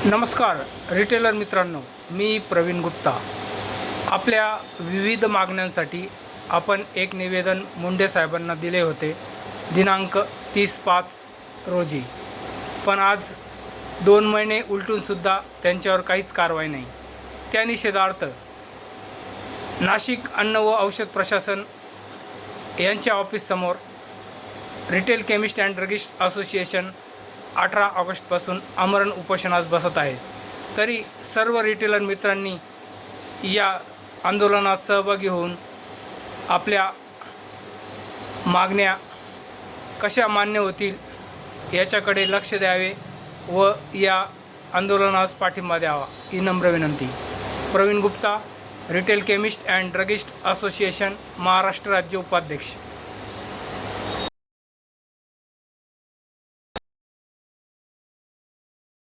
नमस्कार रिटेलर मित्रांनो, मी प्रवीण गुप्ता. आपल्या विविध मागण्यांसाठी आपण एक निवेदन मुंडे साहेबांना दिले होते दिनांक 30/5 रोजी. पण आज 2 महिने उलटूनसुद्धा त्यांच्यावर काहीच कारवाई नाही. त्या निषेधार्थ नाशिक अन्न व औषध प्रशासन यांच्या ऑफिससमोर retail chemist and druggist association 18 ऑगस्टपासून आमरण उपोषणास बसत आहे. तरी सर्व रिटेलर मित्रांनी या आंदोलनात सहभागी होऊन आपल्या मागण्या कशा मान्य होतील याच्याकडे लक्ष द्यावे व या आंदोलनास पाठिंबा द्यावा ही नम्र विनंती. Pravin Gupta, retail chemist and druggist association, Maharashtra राज्य उपाध्यक्ष.